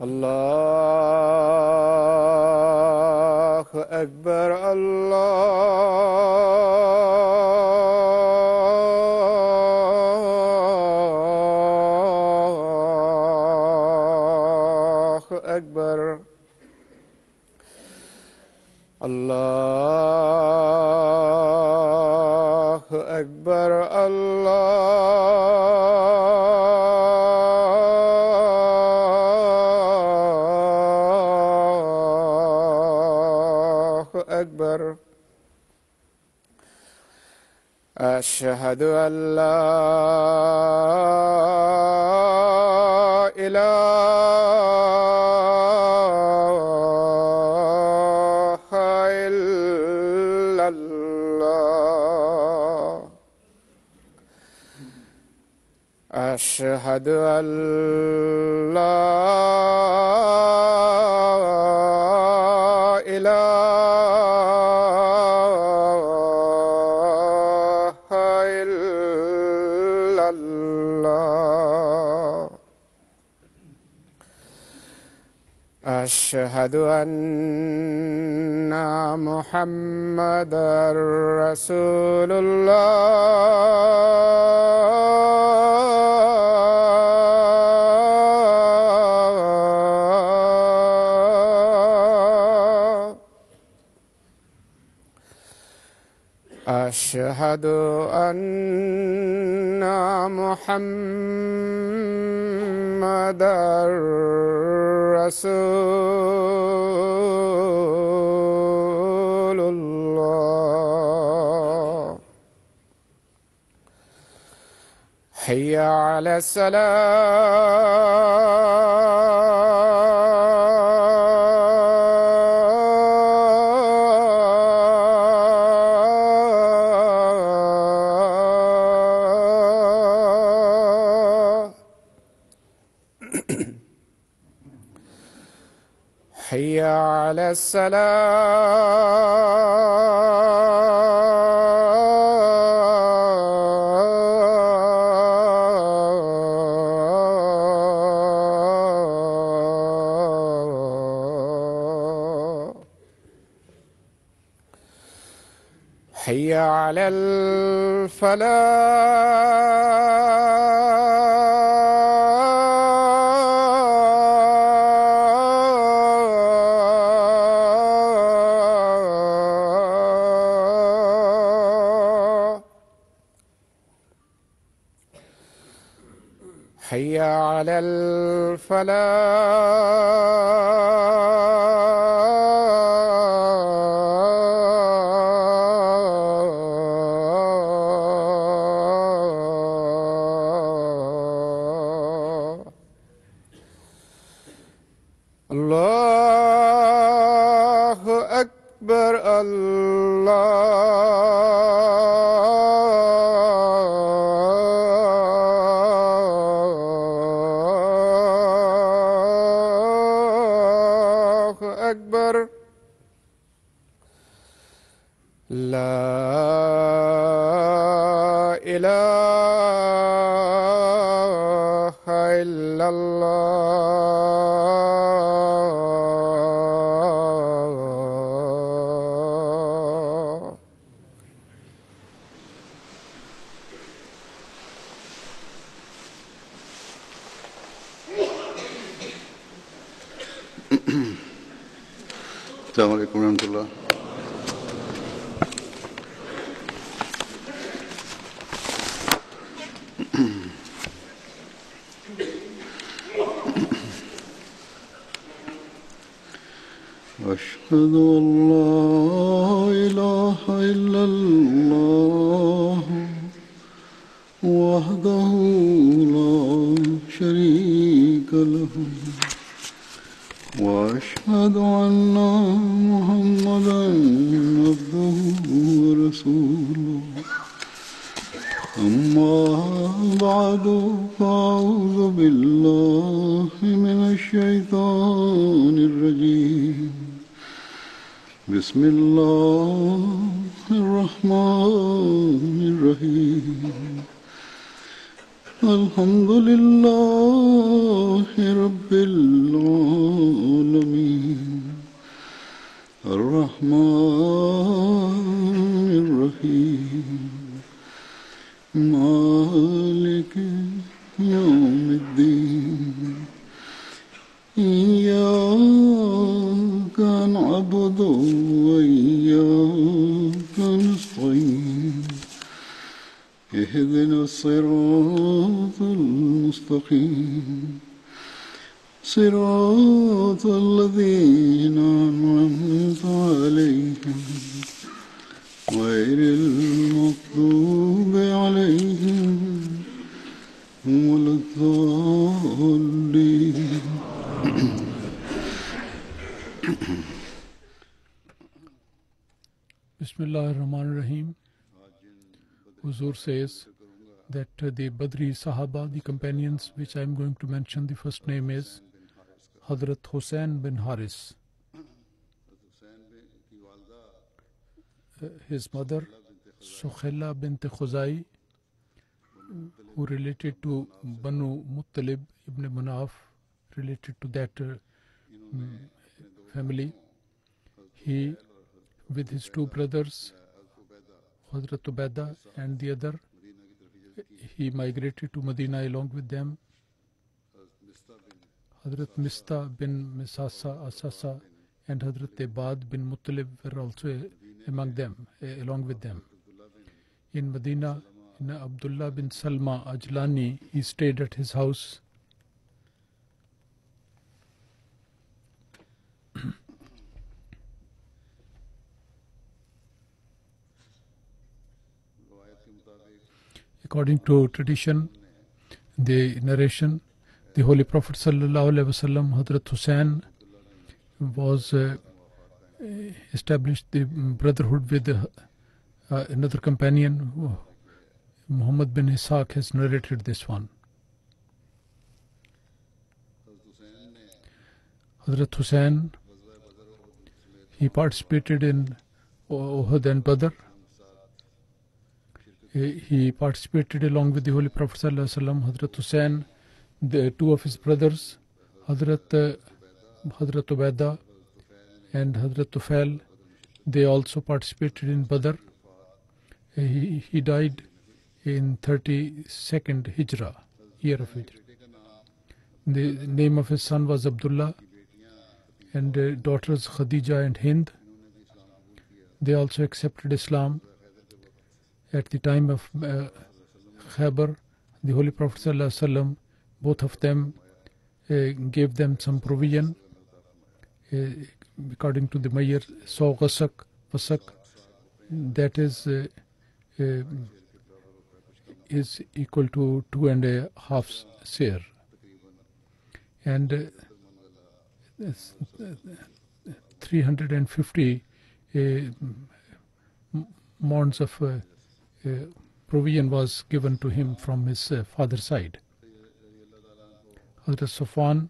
الله أكبر الله أكبر الله أكبر أكبر. أشهد أن لا إله إلا الله. أشهد أن لا أشهد أن محمدًا رسول الله. أشهد أن محمدًا رسول الله. حي على حي على حي على حي على الله أكبر الله أكبر. لا إله إلا الله. السلام عليكم ورحمة الله. أشهد أن لا إله إلا الله وحده لا شريك له وأشهد أن محمدًا عبده ورسوله. أما بعد فأعوذ بالله من الشيطان الرجيم بسم الله الرحمن الرحيم الحمد لله رب العالمين الرحمن الرحيم مالك يوم الدين إياك نعبد وإياك نستعين اهدنا الصراط المستقيم صراط الذين أنعمت عليهم غير المغضوب عليهم ولا الضالين. Bismillah ar-Rahman ar-Rahim. Huzur says that the Badri Sahaba, the companions which I am going to mention, the first name is Hazrat Hussain bin Haris. His mother, Sukhayla bint Khuzai, who related to Banu Muttalib ibn Manaf, related to that family. He, with his two brothers, Hazrat Ubaidah and the other, he migrated to Medina along with them. Hazrat Mista bin Misasa Asasa and Hazrat Ibad bin Muttalib were also among them, along with them. In Medina, in Abdullah bin Salma Ajlani, he stayed at his house. According to tradition, the narration, the Holy Prophet sallallahu alaihi wasallam, Hazrat Hussain, was established the brotherhood with another companion. Muhammad bin Ishaq has narrated this one. Hazrat Hussain, he participated in Uhud and Badr. He participated along with the Holy Prophet sallallahu alaihi wasallam. Hazrat Hussain, the two of his brothers, Hazrat Ubaidah and Hazrat Tufail, they also participated in Badr. He died in 32nd Hijrah, year of Hijrah. The name of his son was Abdullah, and daughters Khadija and Hind. They also accepted Islam. At the time of Khaybar, the Holy Prophet sallallahu alaihi wasallam, both of them gave them some provision. According to the Mayor, so Wasak, that is equal to 2.5 seer. And 350 mounds of provision was given to him from his father's side. Hazrat Safwan,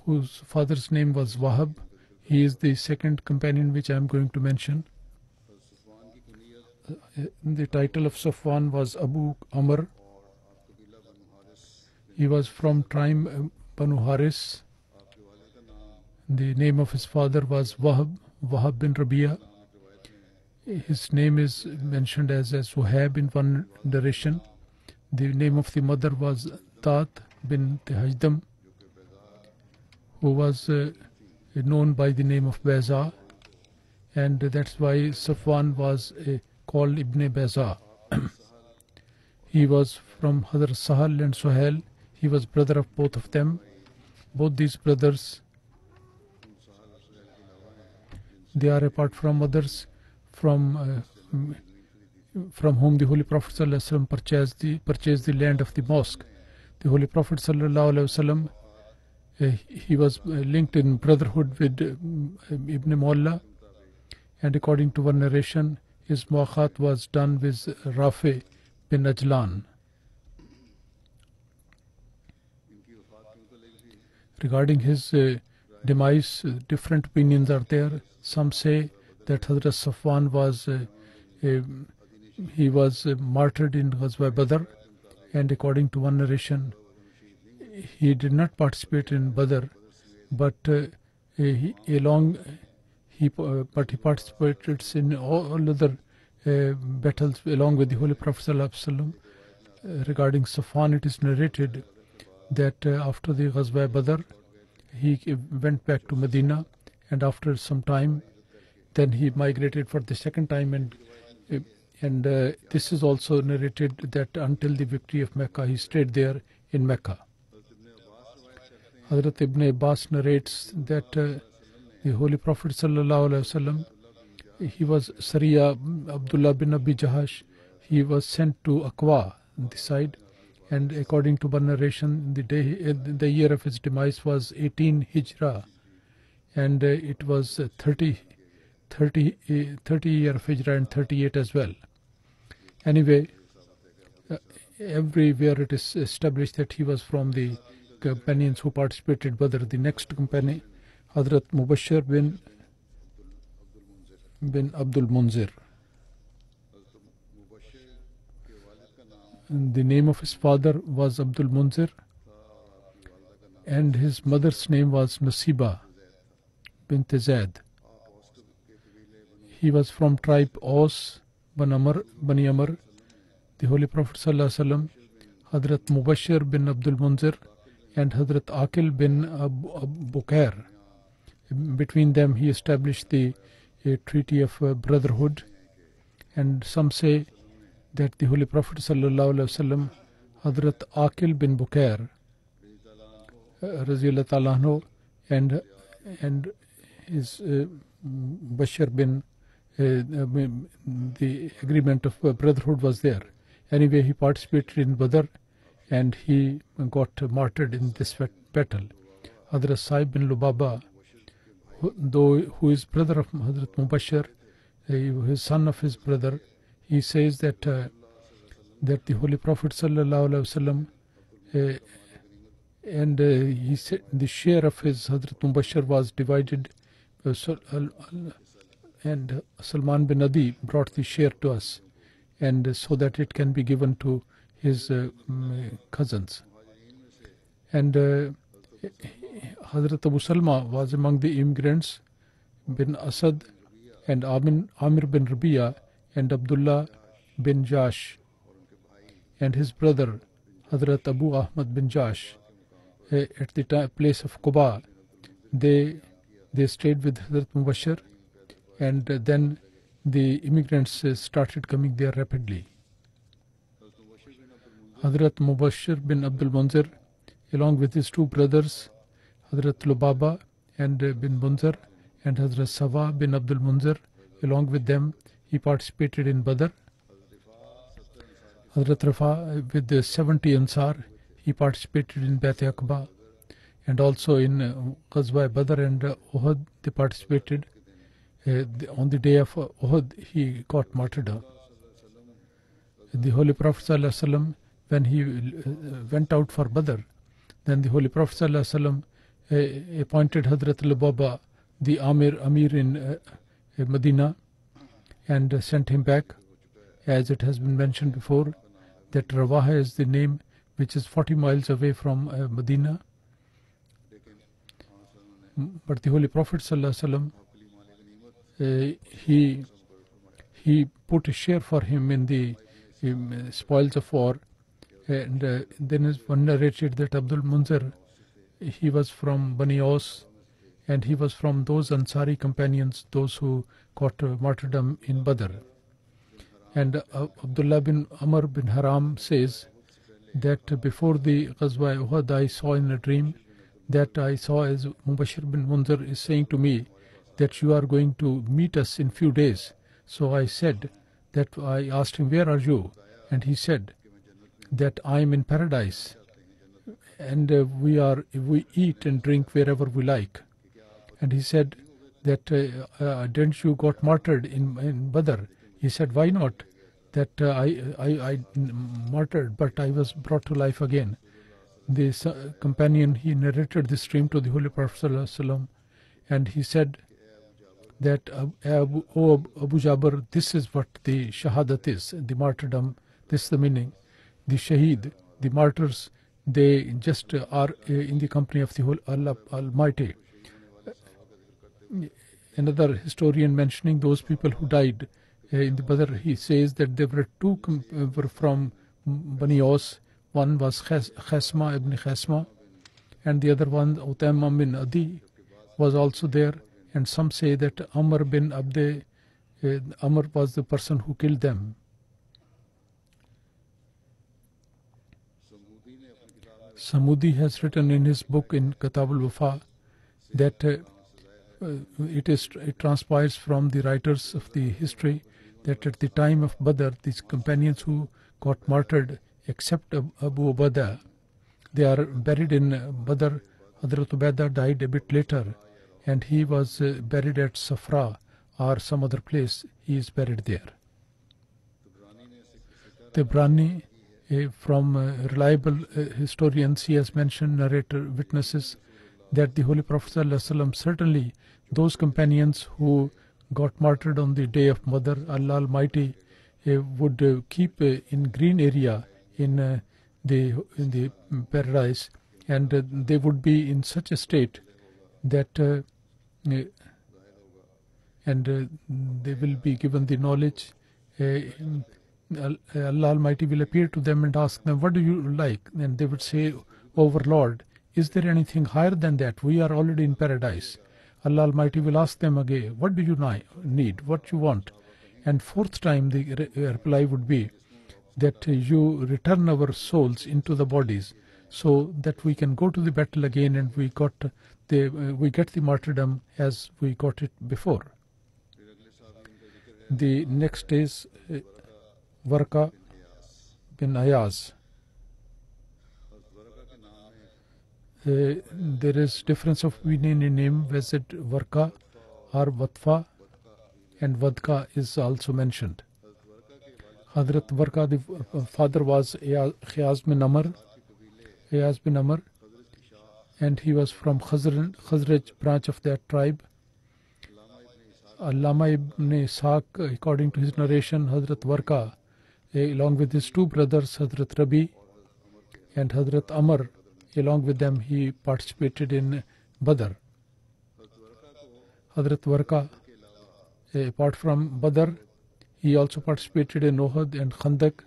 whose father's name was Wahab, he is the second companion which I am going to mention. The title of Safwan was Abu Amr. He was from tribe Banu Haris. The name of his father was Wahab bin Rabia. His name is mentioned as Suhaib in one narration. The name of the mother was Tat bin Hajdam, who was known by the name of Baiza, and that's why Safwan was called Ibn Baiza. He was from Hazrat Sahal and Suhail. He was brother of both of them. Both these brothers, they are apart from others from whom the Holy Prophet ﷺ purchased the land of the mosque. The Holy Prophet ﷺ, he was linked in brotherhood with Ibn Mualla, and according to one narration, his muwakhat was done with Rafi bin Ajlan. Regarding his demise, different opinions are there. Some say that Hazrat Safwan was he was martyred in Ghazwa Badr, and according to one narration, he did not participate in Badr, but he participated in all other battles along with the Holy Prophet Sallallahu Alaihi Wasallam. Regarding Safwan, it is narrated that after the Ghazwa Badr, he went back to Medina, and after some time, then he migrated for the second time, and this is also narrated that until the victory of Mecca, he stayed there in Mecca. Hazrat Ibn Abbas narrates that the Holy Prophet Sallallahu Alaihi Wasallam, he was Sariya Abdullah bin Abi Jahash, he was sent to Aqwa, this side, and according to one narration, the year of his demise was 18 Hijrah, and it was 30 year of Hijrah and 38 as well. Anyway, everywhere it is established that he was from the companions who participated. Badr. The next companion, Hazrat Mubashir bin Abdul Munzir. The name of his father was Abdul Munzir, and his mother's name was Nasiba bint Zaid. He was from tribe Aus, Bani Amr. The Holy Prophet Sallallahu Alaihi Wasallam, Hazrat Mubashir bin Abdul Munzir, and Hazrat Aqil bin Bukair. Between them, he established the treaty of brotherhood, and some say that the Holy Prophet Sallallahu Alaihi Wasallam, Hazrat Aqil bin Bukair, Raziyallahu Ta'ala anhu, and his Bashir bin the agreement of brotherhood was there. Anyway, he participated in Badr, and he got martyred in this battle. Hazrat Sahib bin Lubaba, who is brother of Hazrat Mubashir, his son of his brother, he says that the Holy Prophet Sallallahu Alaihi Wasallam, and he said the share of his Hazrat Mubashir was divided, and Salman bin Adi brought the share to us, and so that it can be given to his cousins. And Hazrat Abu Salma was among the immigrants, bin Asad and Amir bin Rabia and Abdullah bin Jash, and his brother Hazrat Abu Ahmad bin Jash. At the place of Quba, they stayed with Hazrat Mubashir, and then the immigrants started coming there rapidly. Hazrat Mubashir bin Abdul Munzir, along with his two brothers, Hazrat Lubaba and bin Munzir, and Hazrat Sawa bin Abdul Munzir, along with them, he participated in Badr. Hazrat Rafa, with the 70 Ansar, he participated in Bait Aqba, and also in Ghazwa Badr and Uhud, they participated. On the day of Uhud, he got martyred. The Holy Prophet Sallallahu Alaihi Wasallam, when he went out for Badr, then the Holy Prophet Sallallahu Alaihi Wasallam appointed Hazrat Lubaba the Amir in Medina, and sent him back, as it has been mentioned before, that Rawaha is the name which is 40 miles away from Medina. But the Holy Prophet Sallallahu Alaihi Wasallam, he put a share for him in the spoils of war, and then is one narrated that Abdul Munzir, he was from Bani Aus, and he was from those Ansari companions, those who got martyrdom in Badr. And Abdullah bin Amr bin Haram says that before the Ghazwa Uhud, I saw in a dream that I saw as Mubashir bin Munzir is saying to me that you are going to meet us in few days. So I said that, I asked him, where are you? And he said that I am in paradise, and we eat and drink wherever we like. And he said that didn't you got martyred in Badr? He said, why not? That I martyred, but I was brought to life again. This companion, he narrated this dream to the Holy Prophet ﷺ, and he said that, O Abu Jabir, this is what the shahadat is, the martyrdom. This is the meaning. The shaheed, the martyrs, they just are in the company of the whole Allah Almighty. Another historian mentioning those people who died in the Badr, he says that there were two were from Bani Aus. One was Khasma ibn Khasma, and the other one, Utama bin Adi, was also there. And some say that Amr bin Abde, Amr was the person who killed them. Samudi has written in his book in Kitab al-Wafa that it transpires from the writers of the history that at the time of Badr, these companions who got martyred, except Abu Ubaidah, they are buried in Badr. Hazrat Ubaidah died a bit later, and he was buried at Safra or some other place. He is buried there. Tabrani, from reliable historians, he has mentioned narrator witnesses that the Holy Prophet ﷺ, certainly those companions who got martyred on the day of Badr, Allah Almighty would keep in green area in the paradise, and they would be in such a state that and they will be given the knowledge. Allah Almighty will appear to them and ask them, what do you like? And they would say, Overlord, is there anything higher than that? We are already in paradise. Allah Almighty will ask them again, what do you need? What you want? And fourth time the reply would be that you return our souls into the bodies so that we can go to the battle again, and we get the martyrdom as we got it before. The next is Warqa bin Ayaz. There is difference of opinion in name, was it Warqa or Watfa, and Wadka is also mentioned. Hazrat Warqa, the father was Khiyaz bin Amr, and he was from Khazraj branch of that tribe. Allama ibn Ishaq, according to his narration, Hazrat Warqa, along with his two brothers, Hazrat Rabi and Hazrat Amr, along with them he participated in Badr. Hazrat Warqa, apart from Badr, he also participated in Uhud and Khandak,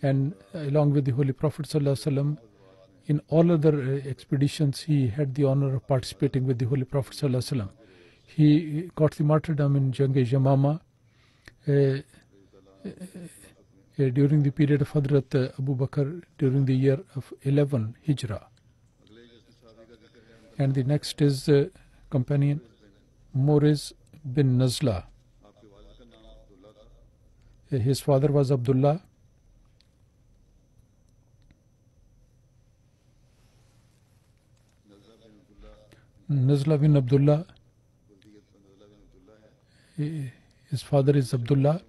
and along with the Holy Prophet ﷺ, in all other expeditions he had the honor of participating with the Holy Prophet ﷺ. He got the martyrdom in Jang-e-Yamama during the period of Hazrat Abu Bakr during the year of 11 Hijrah. And the next is companion Moriz bin Nazla. His father was Abdullah. Nazla bin Abdullah. His father is Abdullah,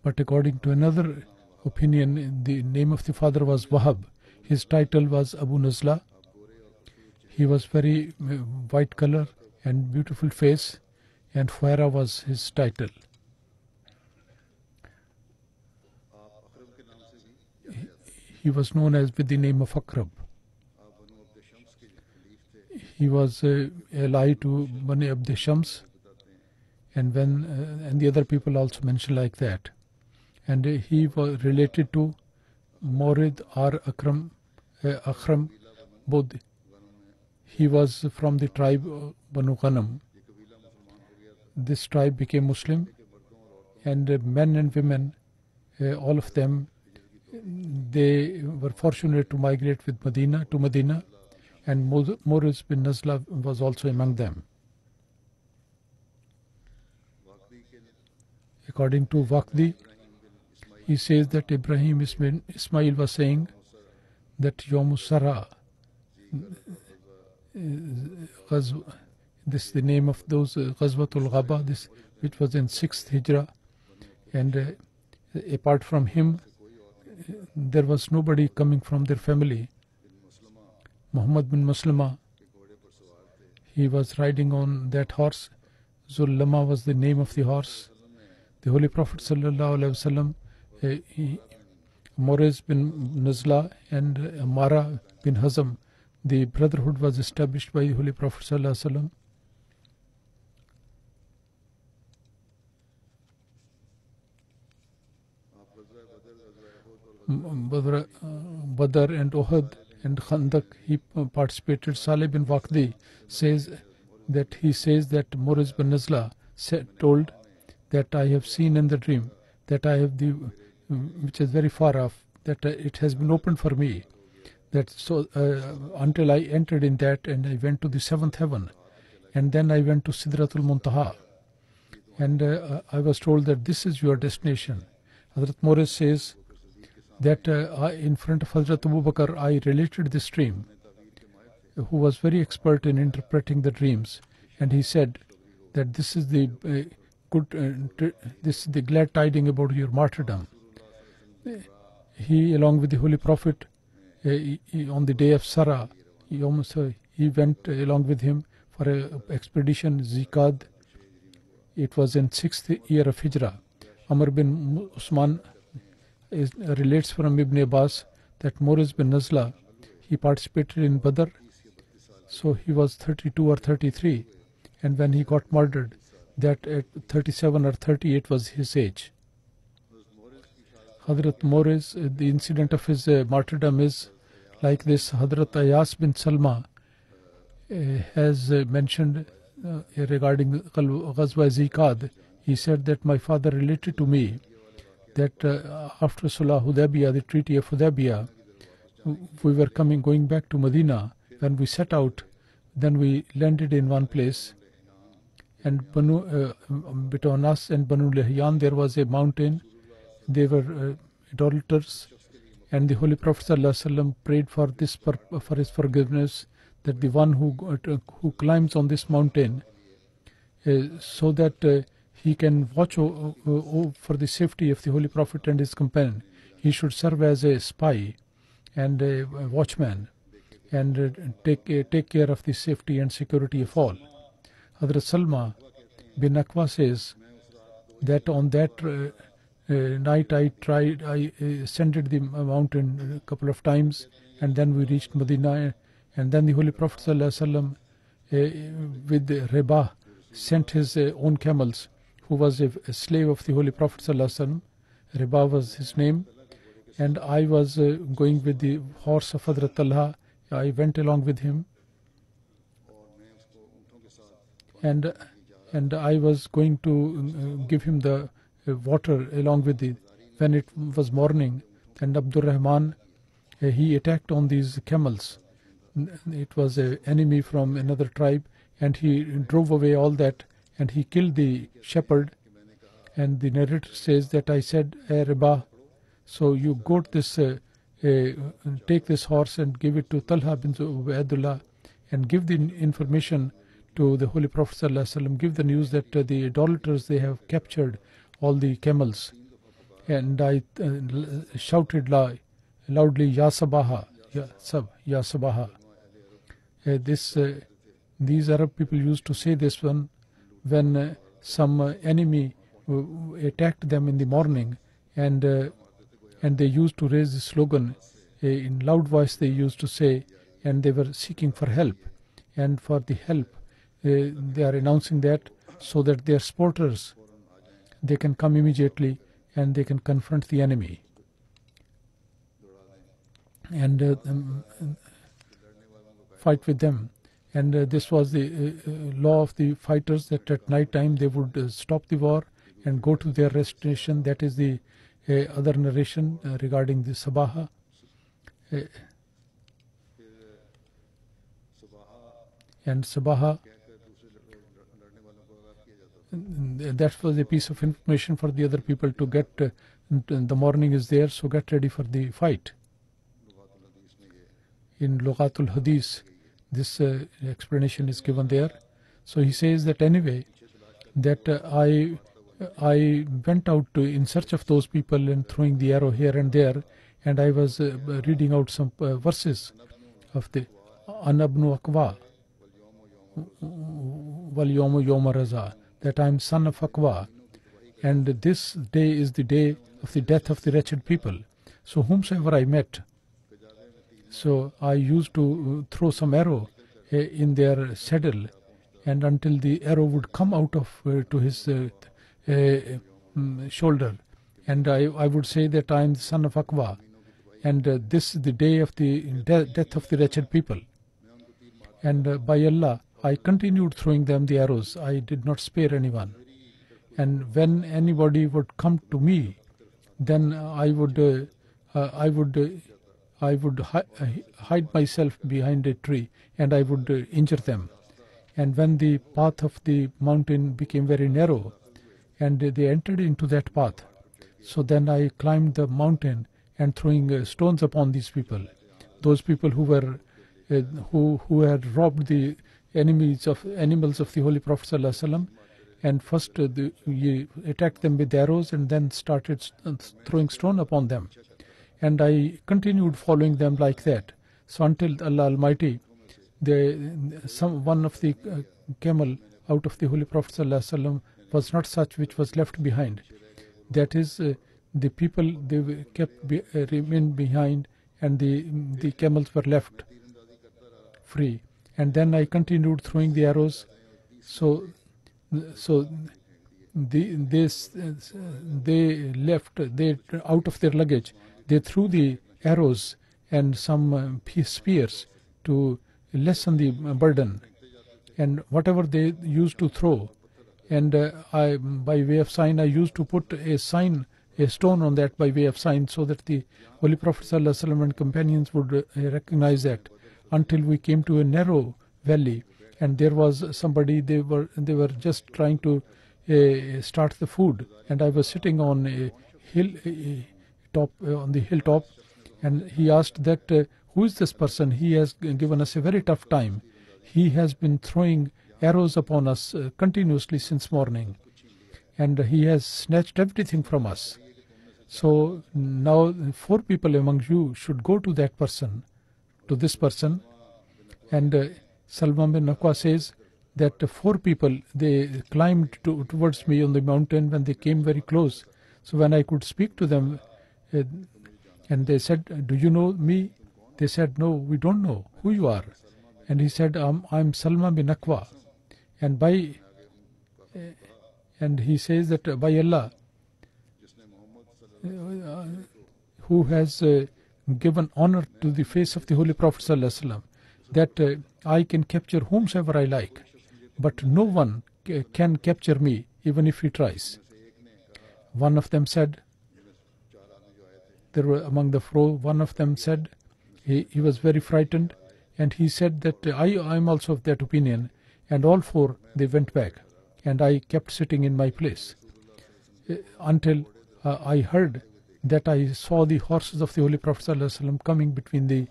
but according to another opinion, the name of the father was Wahab. His title was Abu Nazla. He was very white color and beautiful face, and Fuera was his title. He was known as with the name of Akrab. He was allied to Bani Abd Shams, and the other people also mentioned like that. And he was related to Morid or Akhram, both. He was from the tribe Banu Ghanam. This tribe became Muslim, and men and women, all of them, they were fortunate to migrate with to Medina, and Moriz bin Nazla was also among them. According to Waqdi, he says that Ibrahim Ismail was saying that Yom Sara, this is the name of those Ghazwatul Ghaba, which was in 6th Hijrah, and apart from him, there was nobody coming from their family. Muhammad bin Maslama, he was riding on that horse. Zullama was the name of the horse. The Holy Prophet sallallahu alaihi wasallam, Morez bin Nazla and Amara bin Hazm, the brotherhood was established by the Holy Prophet sallallahu alaihi wasallam. Badr and Uhud and Khandak, he participated. Saleh bin Waqdi says that Morez bin Nazla told that I have seen in the dream that I have which is very far off, that it has been opened for me, that so until I entered in that, and I went to the seventh heaven, and then I went to Sidratul Muntaha, and I was told that this is your destination. Hazrat Morez says that in front of Hazrat Abu Bakr I related this dream, who was very expert in interpreting the dreams, and he said that this is the this is the glad tiding about your martyrdom. He, along with the Holy Prophet, on the day of Sarah, he went along with him for an expedition, Zikad. It was in 6th year of Hijrah. Amr bin Usman relates from Ibn Abbas that Morez bin Nazla, he participated in Badr, so he was 32 or 33, and when he got murdered, that at 37 or 38 was his age. Hazrat Morez, the incident of his martyrdom is like this. Hazrat Ayas bin Salma has mentioned regarding Ghazwa Zikad. He said that my father related to me that after Sulh Hudaybiyah, the Treaty of Hudaybiyah, we were going back to Medina. When we set out, then we landed in one place, and between us and Banu Lihyan there was a mountain. They were idolaters, and the Holy Prophet ﷺ prayed for his forgiveness, that the one who climbs on this mountain, so that he can watch for the safety of the Holy Prophet and his companion. He should serve as a spy and a watchman, and take care of the safety and security of all. Hazrat Salma bin Aqwa says that on that night I ascended the mountain a couple of times, and then we reached Medina, and then the Holy Prophet ﷺ with Rebah sent his own camels, who was a slave of the Holy Prophet ﷺ. Rebah was his name, and I was going with the horse of Hazrat Talha. I went along with him, and I was going to give him the water along with it. When it was morning, and Abdur Rahman, he attacked on these camels. It was an enemy from another tribe, and he drove away all that, and he killed the shepherd. And the narrator says that I said, "Hey Rebah, so you got this, take this horse and give it to Talha bin Ubaidullah, and give the information to the Holy Prophet ﷺ, give the news that the idolaters, they have captured all the camels." And I shouted loudly, "Ya Sabaha, Ya Sabaha." These Arab people used to say this one when some enemy attacked them in the morning, and they used to raise the slogan in loud voice. They used to say, and they were seeking for help, and for the help they are announcing that, so that their supporters, they can come immediately and they can confront the enemy. And fight with them. And this was the law of the fighters, that at night time they would stop the war and go to their destination. That is the other narration regarding the Sabaha. And Sabaha, that was a piece of information for the other people to get. The morning is there, so get ready for the fight. In Lughatul Hadith, this explanation is given there. So he says that anyway, that I went out in search of those people and throwing the arrow here and there, and I was reading out some verses of the Anabnu Akwa Wal Yomu Yoma Raza, that I am son of Akwa, and this day is the day of the death of the wretched people. So whomsoever I met, so I used to throw some arrow in their saddle, and until the arrow would come out of to his shoulder, and I would say that I am the son of Akwa, and this is the day of the death of the wretched people. And by Allah, I continued throwing them the arrows. I did not spare anyone. And when anybody would come to me, then I would hide myself behind a tree, and I would injure them. And when the path of the mountain became very narrow, and they entered into that path, so then I climbed the mountain and throwing stones upon these people, those people who were who had robbed the animals of the Holy Prophet ﷺ, and first we attacked them with arrows and then started throwing stone upon them. And I continued following them like that. So until Allah Almighty, one of the camel out of the Holy Prophet ﷺ was not such which was left behind. That is, the people, they remained behind, and the camels were left free. And then I continued throwing the arrows. So they left, out of their luggage, they threw the arrows and some spears to lessen the burden, and whatever they used to throw, and by way of sign, I used to put a stone on that by way of sign, so that the Holy Prophet ﷺ and companions would recognize that, until we came to a narrow valley, and there was somebody, they were just trying to start the food, and I was sitting on a hilltop, and he asked that who is this person? He has given us a very tough time. He has been throwing arrows upon us continuously since morning, and he has snatched everything from us. So now 4 people among you should go to that person, to this person. And Salman bin Akwa says that 4 people, they climbed towards me on the mountain. When they came very close, so when I could speak to them, and they said, do you know me? They said, no, we don't know who you are. And he said, I'm Salman bin Akwa. And he says that by Allah, who has given honor to the face of the Holy Prophet ﷺ, that I can capture whomsoever I like, but no one can capture me even if he tries. One of them said, there were among the 4, one of them said, he was very frightened, and he said that I am also of that opinion. And all 4, they went back, and I kept sitting in my place until I heard that I saw the horses of the Holy Prophet ﷺ coming between the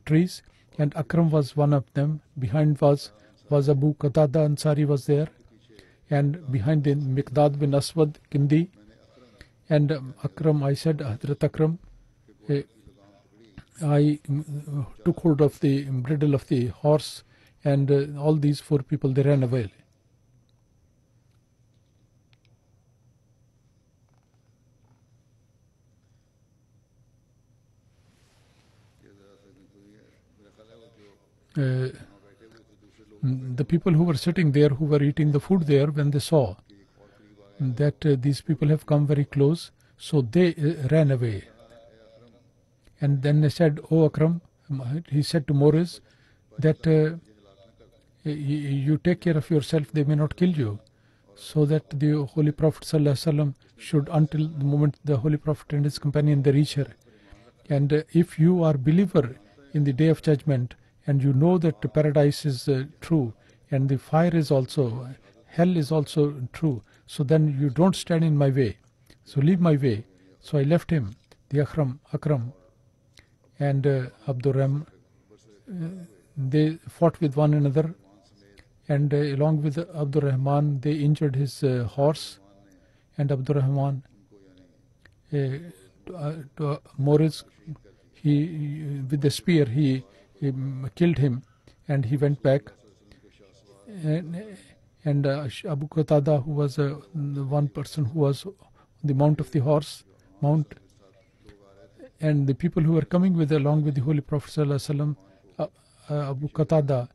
trees, and Akram was one of them. Behind was Abu Qatada Ansari was there, and behind the Miqdad bin Aswad Kindi. And Akram, I said, Hazrat Akram, I took hold of the bridle of the horse, and all these 4 people, they ran away. The people who were sitting there, who were eating the food there, when they saw that these people have come very close, so they ran away. And then they said, "Oh Akram," he said to Morris, that you take care of yourself, they may not kill you. So that the Holy Prophet ﷺ should, until the moment the Holy Prophet and his companion, they reach her. And if you are believer in the Day of Judgment, and you know that the paradise is true, and the fire is also, hell is also true, so then you don't stand in my way. So leave my way. So I left him, the Akram and Abdurrahman. They fought with one another, and along with Abdurrahman, they injured his horse, and Abdur Rahman to Morris. He with the spear he killed him, and he went back. And Abu Qatada, who was the one person who was on the mount of the horse, and the people who were coming along with the Holy Prophet ﷺ, Abu Qatada,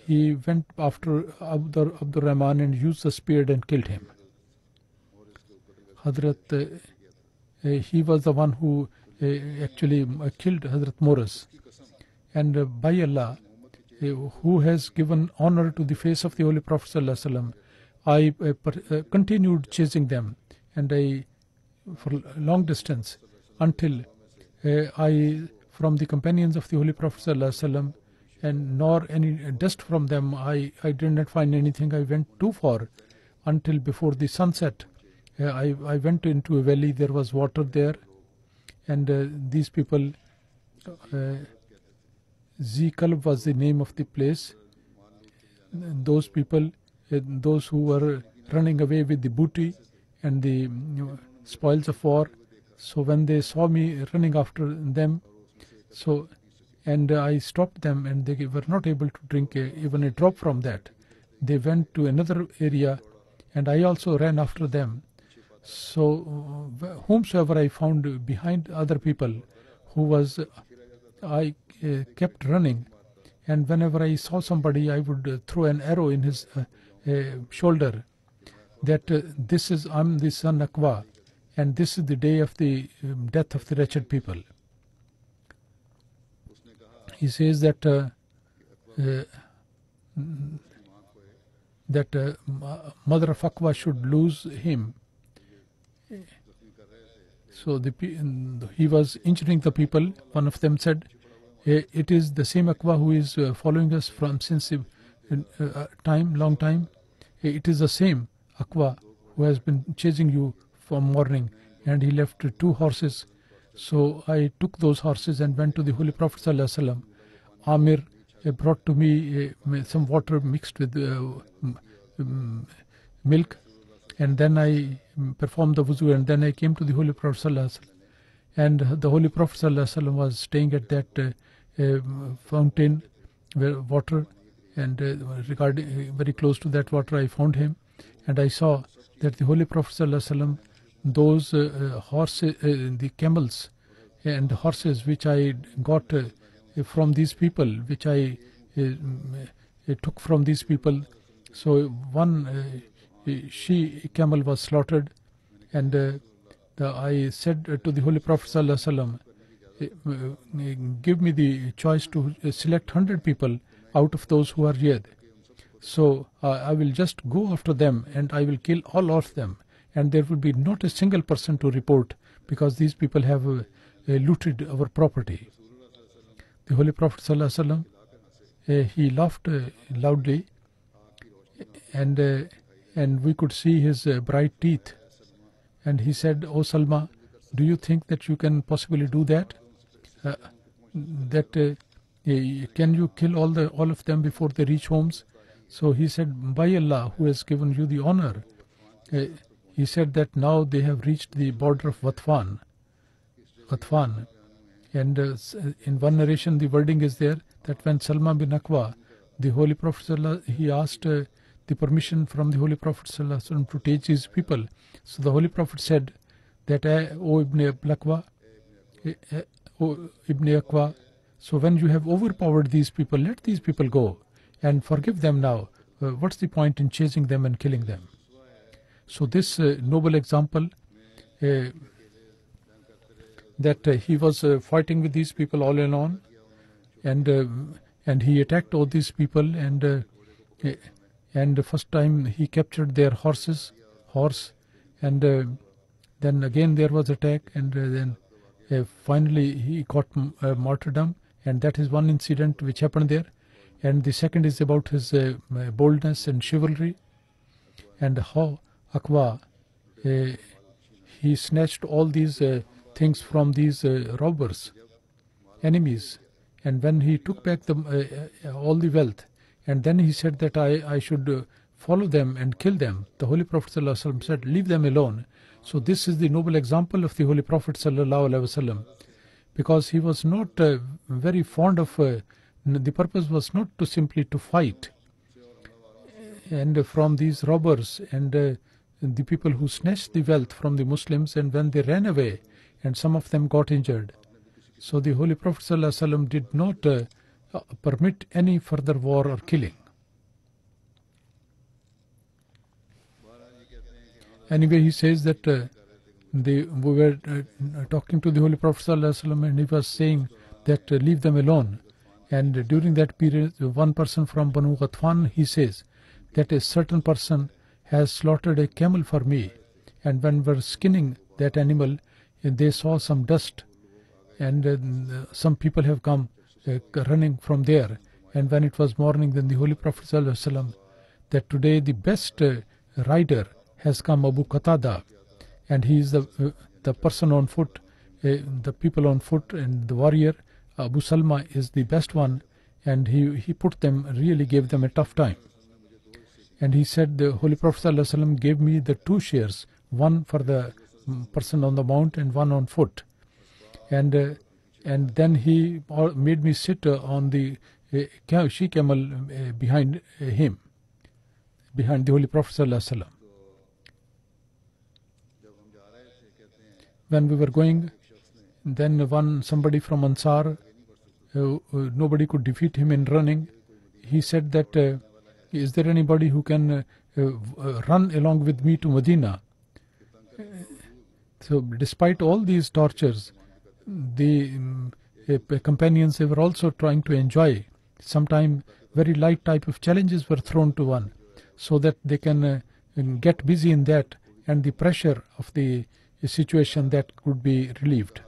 he went after Abdur Rahman and used the spear and killed him. Hazrat, he was the one who actually killed Hazrat Morris. And by Allah, who has given honor to the face of the Holy Prophet ﷺ, I continued chasing them, and for long distance, until from the companions of the Holy Prophet ﷺ, and nor any dust from them, I did not find anything. I went too far until before the sunset. I went into a valley. There was water there, and these people, Zikalb was the name of the place. Those people, those who were running away with the booty and the spoils of war, so when they saw me running after them, and I stopped them, and they were not able to drink even a drop from that. They went to another area, and I also ran after them. So whomsoever I found behind other people, I kept running, and whenever I saw somebody, I would throw an arrow in his shoulder, that I'm the son Aqwa, and this is the day of the death of the wretched people. He says that mother of Aqwa should lose him. So he was injuring the people. One of them said, it is the same Aqwa who is following us since long time. It is the same Aqwa who has been chasing you from morning, and he left 2 horses. So I took those horses and went to the Holy Prophet ﷺ. Amir brought to me some water mixed with milk, and then I performed the wuzu, and then I came to the Holy Prophet ﷺ. And the Holy Prophet ﷺ was staying at that fountain where water, and very close to that water I found him, and I saw that the Holy Prophet ﷺ, those horses, the camels and horses which I got from these people, which I took from these people. So one she camel was slaughtered, and I said to the Holy Prophet ﷺ, give me the choice to select 100 people out of those who are here. So I will just go after them, and I will kill all of them, and there will be not a single person to report, because these people have looted our property. The Holy Prophet ﷺ, he laughed loudly, and we could see his bright teeth, and he said, "O Salma, do you think that you can possibly do that? Can you kill all of them before they reach homes?" So he said, "By Allah, who has given you the honor," he said that now they have reached the border of Ghatfan. And in one narration, the wording is there that when Salma bin Aqwa, the Holy Prophet, he asked the permission from the Holy Prophet to teach his people. So the Holy Prophet said that, O Ibn Aqwa, so when you have overpowered these people, let these people go and forgive them now. What's the point in chasing them and killing them? So this noble example, that he was fighting with these people all alone, and he attacked all these people, and the first time he captured their horse, and then again there was attack, and then finally he got martyrdom, and that is one incident which happened there. And the second is about his boldness and chivalry, and how Aqwa, he snatched all these things from these robbers, enemies, and when he took back all the wealth, and then he said that I should follow them and kill them. The Holy Prophet ﷺ said, leave them alone. So this is the noble example of the Holy Prophet ﷺ, because he was not very fond of, the purpose was not to simply to fight. And from these robbers and the people who snatched the wealth from the Muslims, and when they ran away and some of them got injured. So the Holy Prophet ﷺ did not permit any further war or killing. Anyway, he says that we were talking to the Holy Prophet ﷺ, and he was saying that leave them alone. And during that period, one person from Banu Ghatfan, he says that a certain person has slaughtered a camel for me. And when we were skinning that animal, they saw some dust, and some people have come running from there. And when it was morning, then the Holy Prophet ﷺ, that today the best rider has come, Abu Qatada, and he is the person on foot, the people on foot, and the warrior Abu Salma is the best one, and he put them, really gave them a tough time. And he said the Holy Prophet ﷺ gave me the 2 shares, one for the person on the mount and one on foot. And then he made me sit on the she camel behind him, behind the Holy Prophet ﷺ. When we were going, then somebody from Ansar, nobody could defeat him in running. He said that, is there anybody who can run along with me to Medina? So despite all these tortures, the companions, they were also trying to enjoy. Sometimes very light type of challenges were thrown to one, so that they can get busy in that, and the pressure of the situation that could be relieved.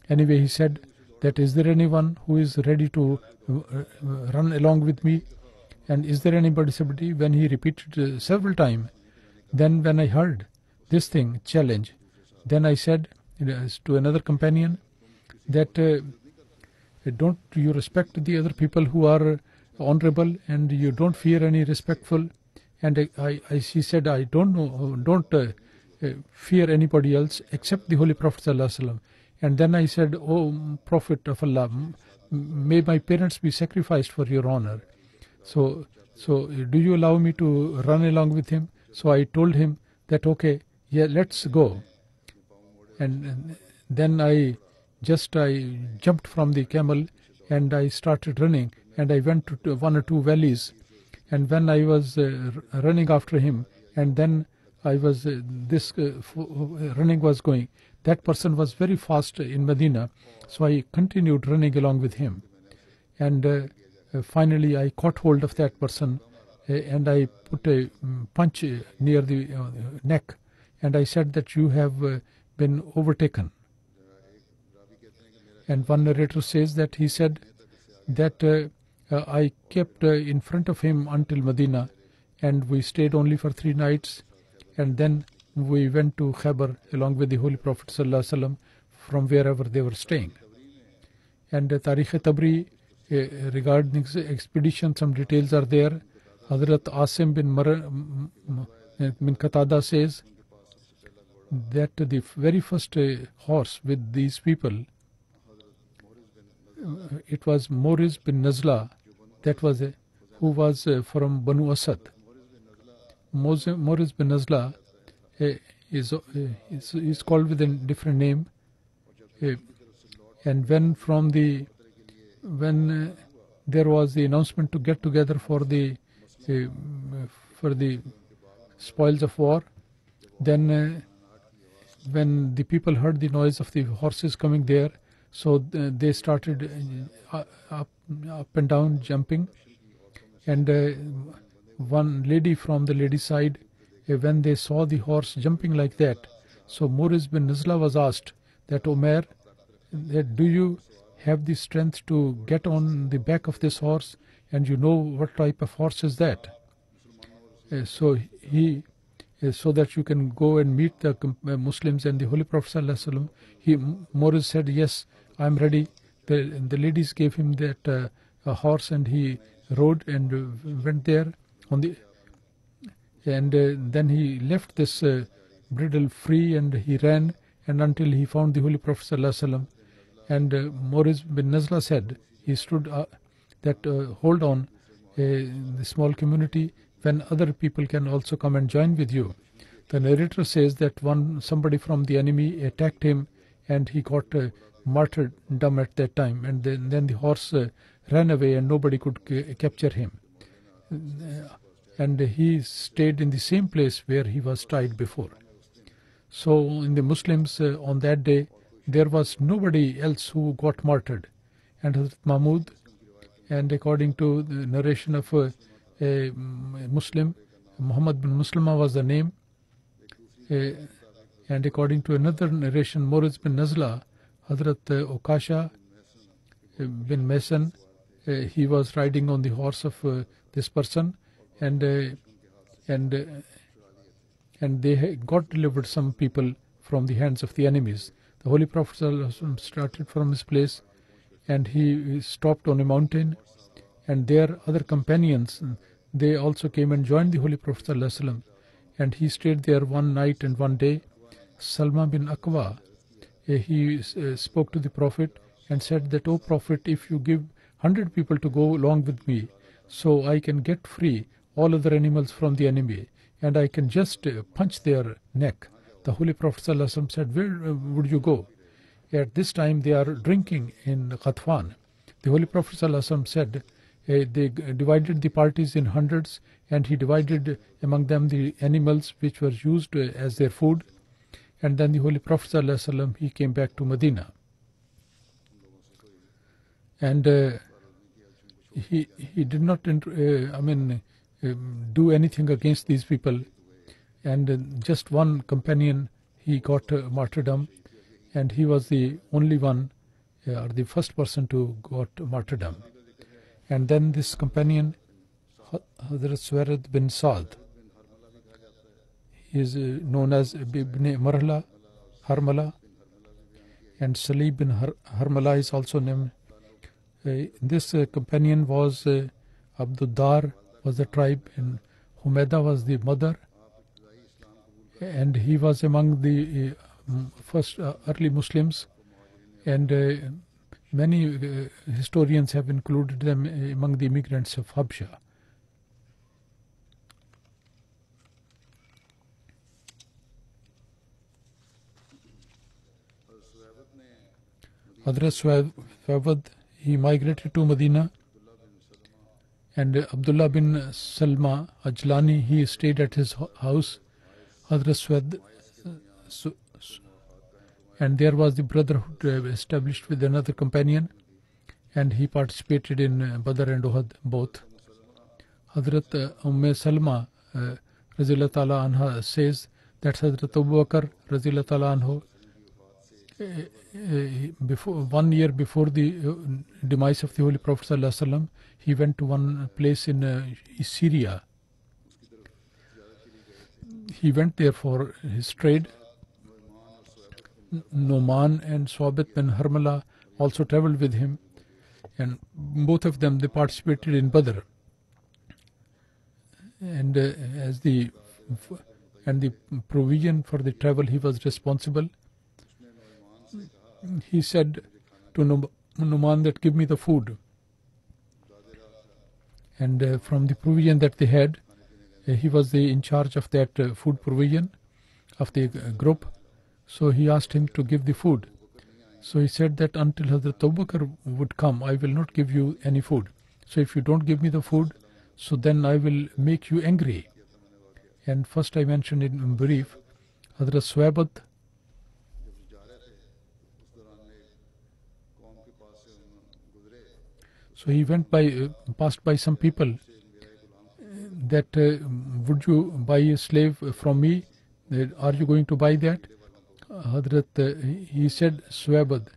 Anyway, he said that, is there anyone who is ready to run along with me? And is there anybody? When he repeated several times, then when I heard this thing, challenge, then I said to another companion that, don't you respect the other people who are honorable, and you don't fear any respectful? And she said, I don't fear anybody else except the Holy Prophet ﷺ. And then I said, oh Prophet of Allah, may my parents be sacrificed for your honor. So do you allow me to run along with him? So I told him that, okay, yeah, let's go. And then I jumped from the camel and I started running, and I went to 1 or 2 valleys. And when I was running after him, and then I was running was going, that person was very fast in Medina, so I continued running along with him. And finally I caught hold of that person, and I put a punch near the neck, and I said that you have been overtaken. And one narrator says that he said that I kept in front of him until Medina, and we stayed only for 3 nights, and then we went to Khaybar along with the Holy Prophet ﷺ from wherever they were staying. And Tarikh-e-Tabri regarding this expedition, some details are there. Hazrat Asim bin Qatada says that the very first horse with these people, it was Morris bin Nazla, that was who was from Banu Asad. Morris bin Nazla is called with a different name. And when there was the announcement to get together for the spoils of war, then when the people heard the noise of the horses coming there, so they started up and down jumping. And one lady from the lady side, when they saw the horse jumping like that, so Morris bin Nazla was asked that, Omer, do you have the strength to get on the back of this horse, and you know what type of horse is that? So that you can go and meet the Muslims and the Holy Prophet ﷺ. Morris said, yes, I'm ready. The ladies gave him that a horse, and he rode and went there. And then he left this bridle free and he ran, and until he found the Holy Prophet ﷺ. And Maurice bin Nazla said, he stood hold on, the small community, when other people can also come and join with you. The narrator says that somebody from the enemy attacked him and he got martyrdom at that time, and then the horse ran away and nobody could capture him. And he stayed in the same place where he was tried before. So in the Muslims on that day, there was nobody else who got martyred. And Hazrat Mahmud, and according to the narration of a Muslim, Muhammad bin Muslima was the name. And according to another narration, Maurice bin Nazla, Hazrat Okasha bin Mason, he was riding on the horse of this person, and they got delivered some people from the hands of the enemies. The Holy Prophet ﷺ started from his place, and he stopped on a mountain, and their other companions, they also came and joined the Holy Prophet ﷺ, and he stayed there one night and one day. Salma bin Aqwa, he spoke to the Prophet and said that, "O Prophet, if you give 100 people to go along with me, so I can get free all other animals from the enemy, and I can just punch their neck." The Holy Prophet ﷺ said, "Where would you go?" At this time they are drinking in Ghatfan. The Holy Prophet ﷺ said, they divided the parties in hundreds, and he divided among them the animals which were used as their food. And then the Holy Prophet ﷺ, he came back to Medina. And he did not do anything against these people. And just one companion, he got martyrdom, and he was the only one, or the first person to got martyrdom. And then this companion, Hazrat Suwaid bin Saad, he is known as Ibn Harmala, and Salib bin Harmala is also named. This companion was Abduddar was the tribe, and Humaida was the mother, and he was among the first early Muslims, and many historians have included them among the immigrants of Habsha. Hazrat Suwaid, he migrated to Medina, and Abdullah bin Salma Ajlani, he stayed at his house. Hazrat Suwaid, and there was the brotherhood established with another companion, and he participated in Badr and Uhud both. Hazrat Salma Razillah Ta'ala Anha says that Hazrat Abu Bakr Razillah Ta'ala Anhu, before 1 year before the demise of the Holy Prophet ﷺ, he went to one place in Syria. He went there for his trade. Noman and Swabit bin Harmala also traveled with him, and both of them, they participated in Badr. And the provision for the travel, he was responsible. He said to Noman that, "Give me the food." And from the provision that they had, he was in charge of that food provision of the group. So he asked him to give the food. So he said that until Hazrat Abu Bakr would come, I will not give you any food. So if you don't give me the food, so then I will make you angry. And first I mentioned in brief, Hazrat Suwaid, so he went passed by some people that, "Would you buy a slave from me? Are you going to buy that?" Hazrat, he said Suwaid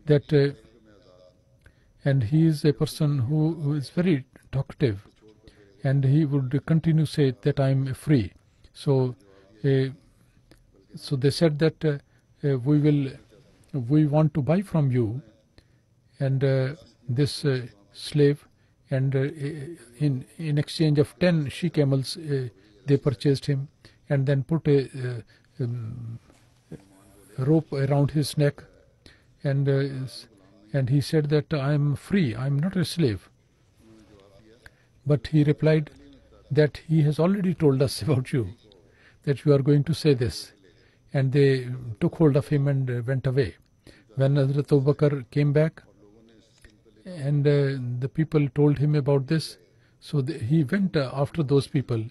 that, and he is a person who is very talkative, and he would continue to say that I am free. So they said that, we want to buy from you, and this slave, and in exchange of 10 she camels, they purchased him and then put a rope around his neck, and he said that I am free, I am not a slave. But he replied that he has already told us about you, that you are going to say this. And they took hold of him and went away. When Hazrat Abu Bakr came back and the people told him about this, so he went after those people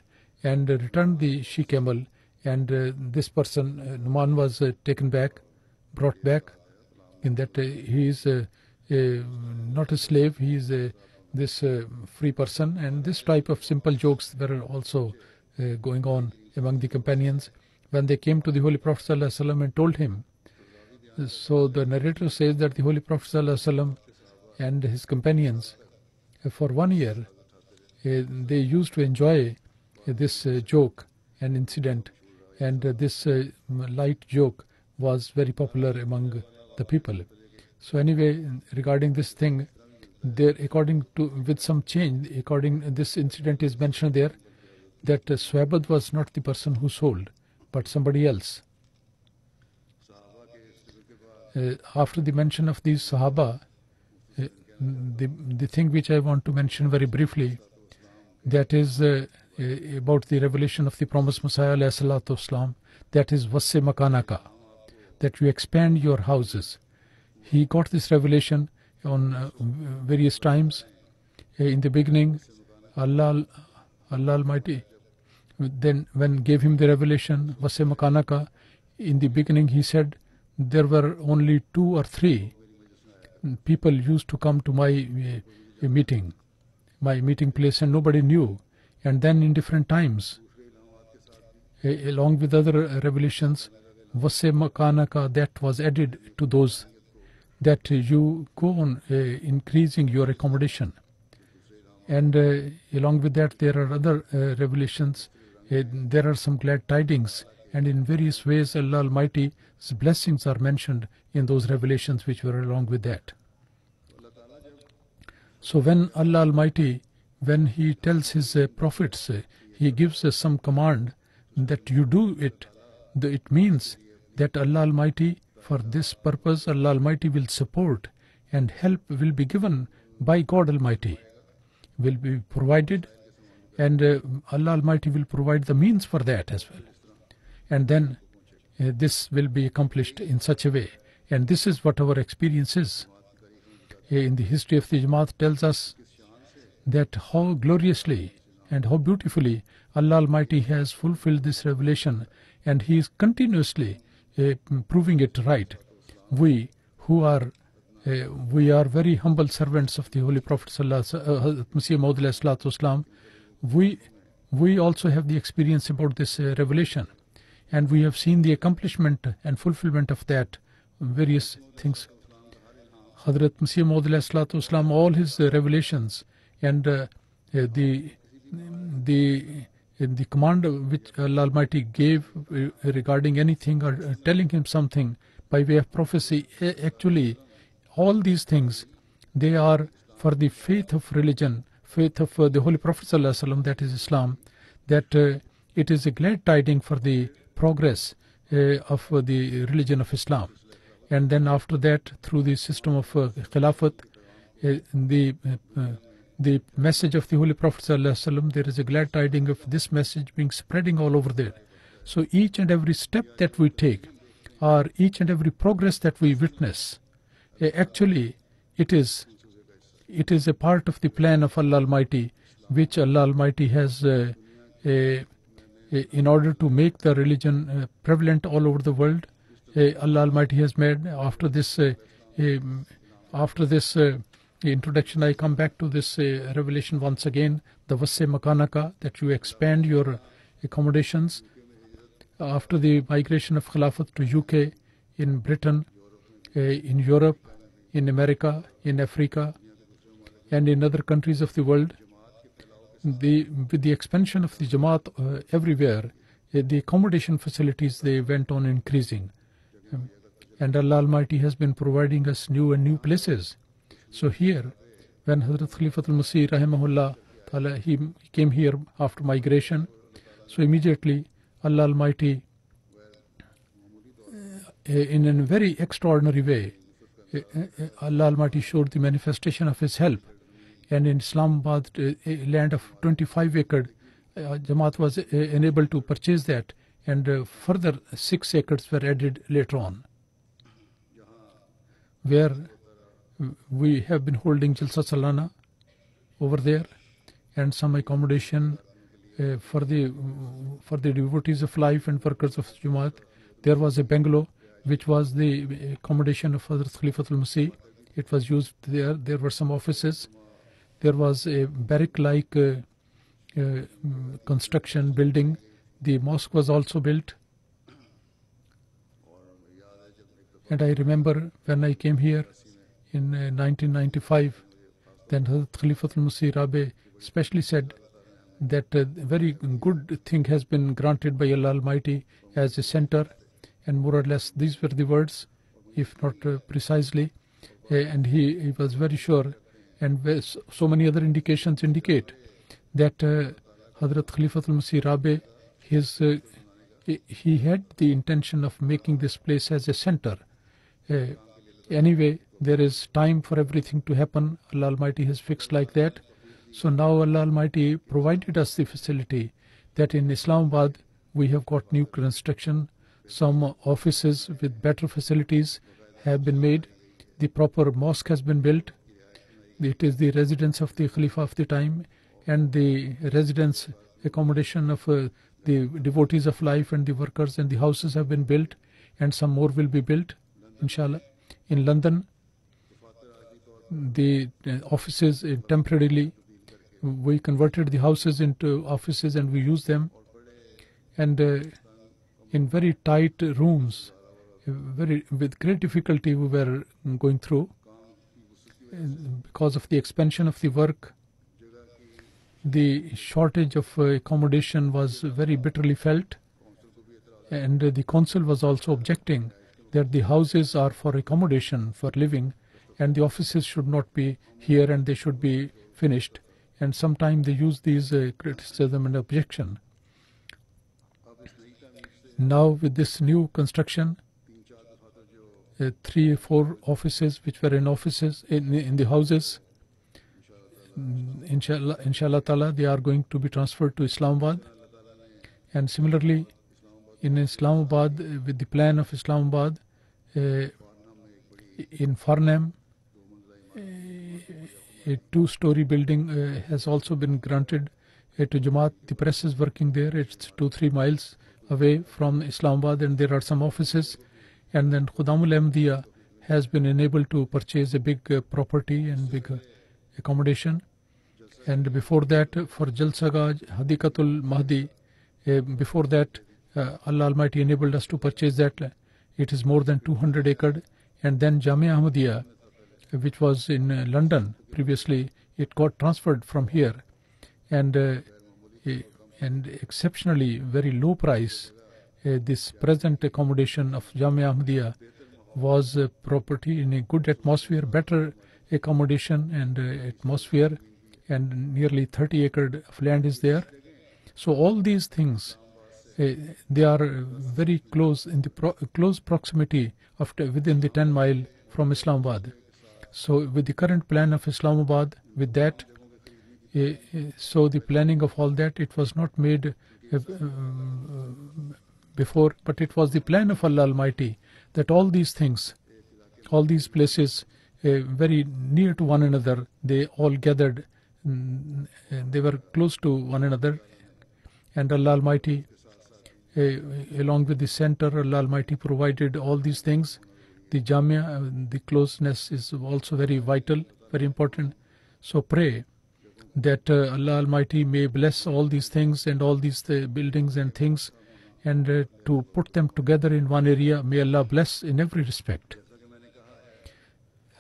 and returned the she-camel, and this person, Numan, was taken back, brought back, in that he is not a slave, he is this free person. And this type of simple jokes were also going on among the companions. When they came to the Holy Prophet ﷺ and told him, so the narrator says that the Holy Prophet ﷺ and his companions, for 1 year, they used to enjoy this joke and incident, and this light joke was very popular among the people. So anyway, regarding this thing, there, according to, with some change, according this incident is mentioned there, that Suhaibad was not the person who sold, but somebody else. After the mention of these Sahaba, the thing which I want to mention very briefly, that is about the revelation of the promised Messiah alayhi salatu wasalam, that is Wasse Makanaka, that you expand your houses. He got this revelation on various times. In the beginning, Allah Almighty, then when gave him the revelation, Wasse Makanaka, in the beginning he said there were only 2 or 3 people used to come to my meeting place, and nobody knew. And then in different times, along with other revelations, Wasse Makanaka, that was added to those, that you go on increasing your accommodation. And along with that, there are other revelations. There are some glad tidings, and in various ways Allah Almighty's blessings are mentioned in those revelations which were along with that. So when Allah Almighty, when He tells His prophets, He gives us some command that you do it, it means that Allah Almighty, for this purpose, Allah Almighty will support, and help will be given by God Almighty, will be provided, and Allah Almighty will provide the means for that as well. And then this will be accomplished in such a way. And this is what our experience is. In the history of the Jamaat tells us that how gloriously and how beautifully Allah Almighty has fulfilled this revelation, and He is continuously proving it right. We are very humble servants of the Holy Prophet Hazrat Masih Maud alayhi salatu wasalam. We also have the experience about this revelation, and we have seen the accomplishment and fulfillment of that various things. Hazrat Masih Maud alayhi salatu wasalam, all his revelations and the command which Allah Almighty gave regarding anything, or telling him something by way of prophecy, actually all these things, they are for the faith of religion, faith of the Holy Prophet ﷺ, that is Islam, that it is a glad tiding for the progress of the religion of Islam. And then after that, through the system of Khilafat, the message of the Holy Prophet ﷺ, there is a glad tiding of this message being spreading all over there. So each and every step that we take, or each and every progress that we witness, actually it is a part of the plan of Allah Almighty, which Allah Almighty has in order to make the religion prevalent all over the world. Allah Almighty has made, after this introduction, I come back to this revelation once again, the Wasse Makanaka, that you expand your accommodations. After the migration of Khilafat to UK, in Britain, in Europe, in America, in Africa, and in other countries of the world, with the expansion of the Jamaat everywhere, the accommodation facilities, they went on increasing. And Allah Almighty has been providing us new and new places. So here, when Hazrat Khalifatul Masih Rahimahullah Ta'ala, he came here after migration, So immediately Allah Almighty, in a very extraordinary way, Allah Almighty showed the manifestation of His help. And in Islamabad, a land of 25 acre, Jamaat was enabled to purchase that, and further 6 acres were added later on, where we have been holding Jalsa Salana over there, and some accommodation for the devotees of life and workers of Jamaat. There was a bungalow which was the accommodation of Hazrat Khalifatul Masih. It was used there. There were some offices. There was a barrack-like construction building. The mosque was also built. And I remember when I came here in 1995, then Hazrat Khalifatul Masih Rabe especially said that a very good thing has been granted by Allah Almighty as a center, and more or less these were the words, if not precisely, and he was very sure, and so many other indications indicate that Hazrat Khalifatul Masih Rabe, he had the intention of making this place as a center. Anyway, there is time for everything to happen. Allah Almighty has fixed like that. So now Allah Almighty provided us the facility that in Islamabad we have got new construction. Some offices with better facilities have been made. The proper mosque has been built. It is the residence of the Khalifa of the time, and the residence accommodation of the devotees of life and the workers, and the houses have been built, and some more will be built, inshallah. In London, the offices temporarily, we converted the houses into offices and we use them, and in very tight rooms, with great difficulty we were going through because of the expansion of the work. The shortage of accommodation was very bitterly felt, and the council was also objecting that the houses are for accommodation, for living, and the offices should not be here and they should be finished. And sometimes they use these criticism and objection. Now with this new construction, 3 or 4 offices which were in offices in the houses, inshallah ta'ala, they are going to be transferred to Islamabad. And similarly in Islamabad, with the plan of Islamabad, in Farnham, a 2-story building has also been granted to Jamaat. The press is working there. It's 2-3 miles away from Islamabad, and there are some offices. And then Khudamul Ahmadiyya has been enabled to purchase a big property and big accommodation. And before that, for Jalsagaj, Hadikatul Mahdi, before that, Allah Almighty enabled us to purchase that. It is more than 200 acre. And then Jamia Ahmadiyya, which was in London previously, it got transferred from here, and exceptionally very low price. This present accommodation of Jamia Ahmadiyya was property in a good atmosphere, better accommodation and atmosphere, and nearly 30 acre of land is there. So all these things, they are very close in the close proximity of within the 10 mile from Islamabad. So with the current plan of Islamabad, with that, so the planning of all that, it was not made before, but it was the plan of Allah Almighty that all these things, all these places very near to one another, they all gathered, they were close to one another, and Allah Almighty, along with the center, Allah Almighty provided all these things. The Jamia, the closeness is also very vital, very important. So pray that Allah Almighty may bless all these things and all these buildings and things, and to put them together in one area. May Allah bless in every respect.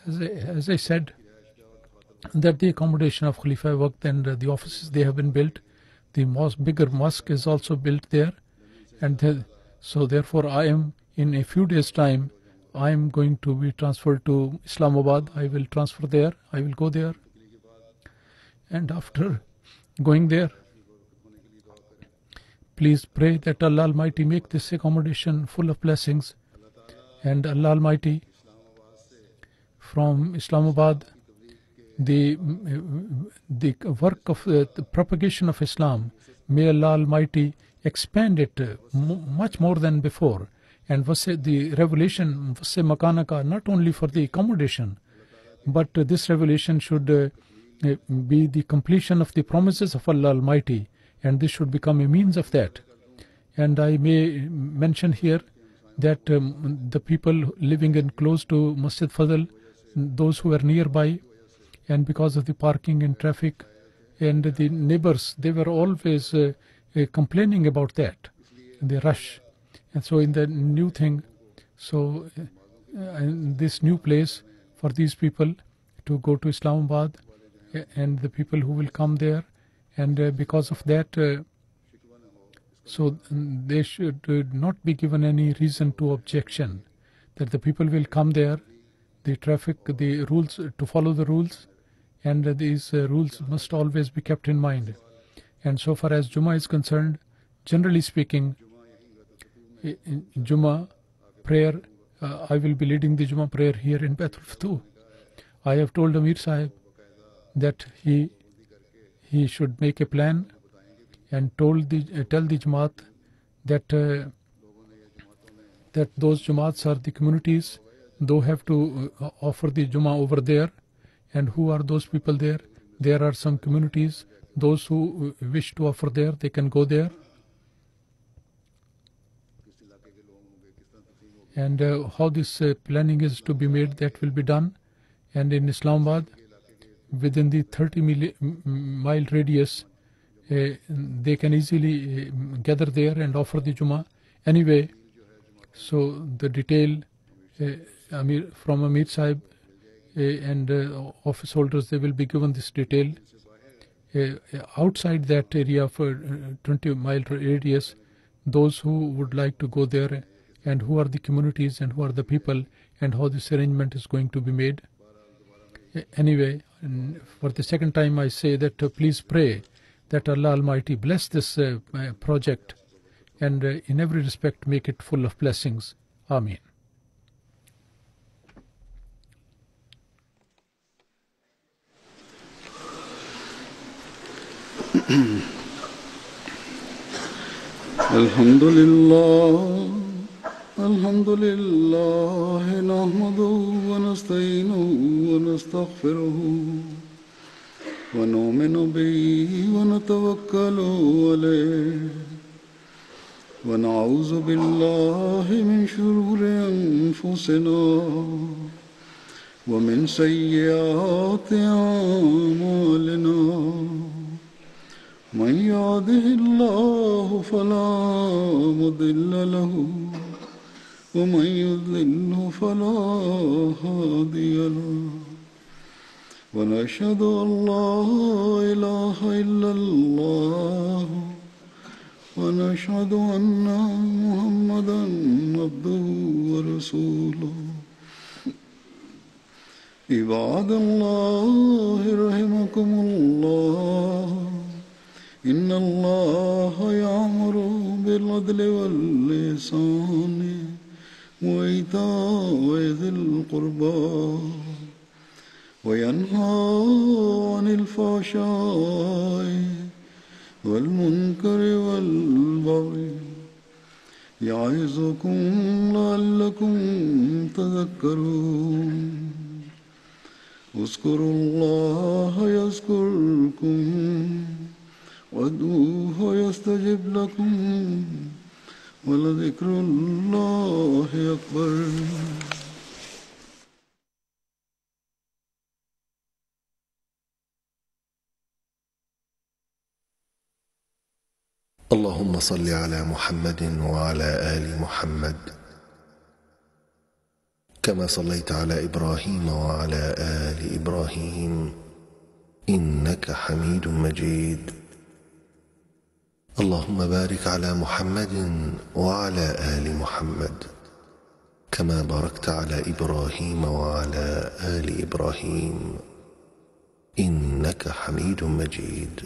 As I said, that the accommodation of Khalifa worked, and the offices, they have been built. The bigger mosque is also built there, and so therefore I am, in a few days time, I am going to be transferred to Islamabad. I will transfer there. I will go there. And after going there, please pray that Allah Almighty make this accommodation full of blessings, and Allah Almighty from Islamabad, the work of the propagation of Islam, may Allah Almighty expand it much more than before. And the revelation Makanaka, not only for the accommodation, but this revelation should be the completion of the promises of Allah Almighty, and this should become a means of that. And I may mention here that the people living in close to Masjid Fadl, those who are nearby, and because of the parking and traffic and the neighbors, they were always complaining about that, the rush. And so in the new thing, so in this new place for these people to go to Islamabad, and the people who will come there, and because of that, so they should not be given any reason to objection, that the people will come there, the traffic, the rules, to follow the rules, and these rules must always be kept in mind. And so far as Jummah is concerned, generally speaking, in Jummah prayer, I will be leading the Jummah prayer here in Baitul Futuh. I have told Amir Sahib that he should make a plan, and tell the Jamaat that those Jamaats are the communities, they have to offer the Jummah over there. And who are those people there? There are some communities, those who wish to offer there, they can go there. And how this planning is to be made, that will be done. And in Islamabad, within the 30-mile radius, they can easily gather there and offer the Jummah. Anyway, so the detail from Amir Sahib and office holders, they will be given this detail. Outside that area of 20-mile radius, those who would like to go there, and who are the communities and who are the people, and how this arrangement is going to be made. Anyway, for the second time I say that please pray that Allah Almighty bless this project, and in every respect make it full of blessings. Ameen. Alhamdulillah, nahmaduhu wa nasta'inuhu wa nastaghfiruhu wa nu'minu bihi wa natawakkalu alayhi wa na'udhu billahi min shururi anfusina wa min sayyiati a'malina. من يهده الله فلا مضل له ومن يضلل فلا هادي له ونشهد أن لا إله إلا الله ونشهد أن محمدا عبده ورسوله عباد الله رحمكم الله إن الله يأمر بالعدل والإحسان وإيتاء ذي القربى وينهى عن الفحشاء والمنكر والبغي يعظكم لعلكم تذكرون اذكروا الله يذكركم وادعوه يستجب لكم ولذكر الله أكبر. اللهم صل على محمد وعلى آل محمد كما صليت على إبراهيم وعلى آل إبراهيم إنك حميد مجيد. اللهم بارك على محمد وعلى آل محمد كما باركت على إبراهيم وعلى آل إبراهيم إنك حميد مجيد.